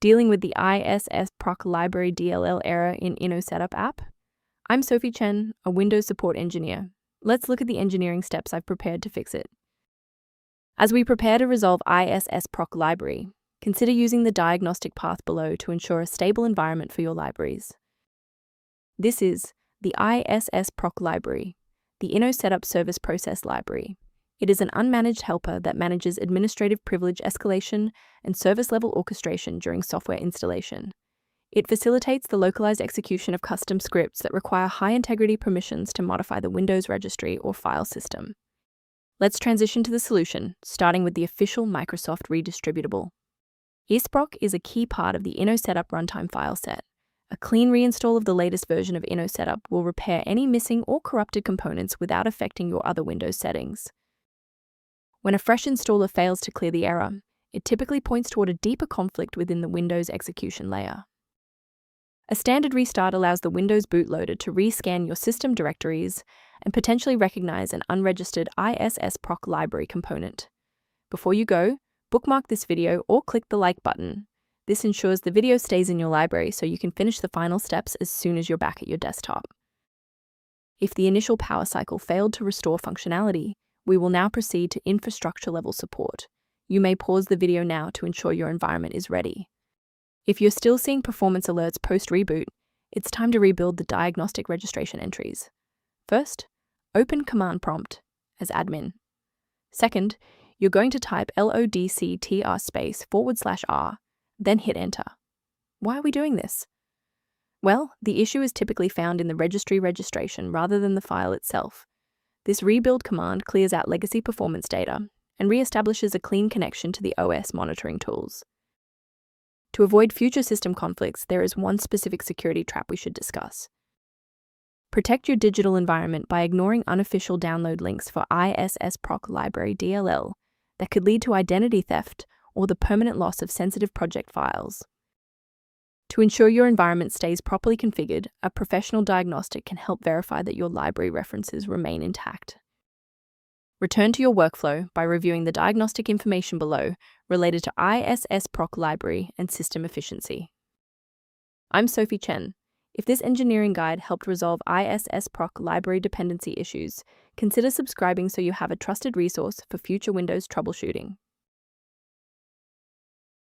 Dealing with the Issproc Library DLL error in Inno Setup app? I'm Sophie Chen, a Windows support engineer. Let's look at the engineering steps I've prepared to fix it. As we prepare to resolve Issproc library, consider using the diagnostic path below to ensure a stable environment for your libraries. This is the Issproc library, the Inno Setup Service Process library. It is an unmanaged helper that manages administrative privilege escalation and service-level orchestration during software installation. It facilitates the localized execution of custom scripts that require high-integrity permissions to modify the Windows registry or file system. Let's transition to the solution, starting with the official Microsoft redistributable. Issproc is a key part of the Inno Setup runtime file set. A clean reinstall of the latest version of Inno Setup will repair any missing or corrupted components without affecting your other Windows settings. When a fresh installer fails to clear the error, it typically points toward a deeper conflict within the Windows execution layer. A standard restart allows the Windows bootloader to rescan your system directories and potentially recognize an unregistered Issproc library component. Before you go, bookmark this video or click the like button. This ensures the video stays in your library so you can finish the final steps as soon as you're back at your desktop. If the initial power cycle failed to restore functionality, we will now proceed to infrastructure-level support. You may pause the video now to ensure your environment is ready. If you're still seeing performance alerts post-reboot, it's time to rebuild the diagnostic registration entries. First, open Command Prompt as admin. Second, you're going to type locktr/r, then hit Enter. Why are we doing this? Well, the issue is typically found in the registry registration rather than the file itself. This rebuild command clears out legacy performance data and re-establishes a clean connection to the OS monitoring tools. To avoid future system conflicts, there is one specific security trap we should discuss. Protect your digital environment by ignoring unofficial download links for Issproc Library DLL that could lead to identity theft or the permanent loss of sensitive project files. To ensure your environment stays properly configured, a professional diagnostic can help verify that your library references remain intact. Return to your workflow by reviewing the diagnostic information below related to Issproc library and system efficiency. I'm Sophie Chen. If this engineering guide helped resolve Issproc library dependency issues, consider subscribing so you have a trusted resource for future Windows troubleshooting.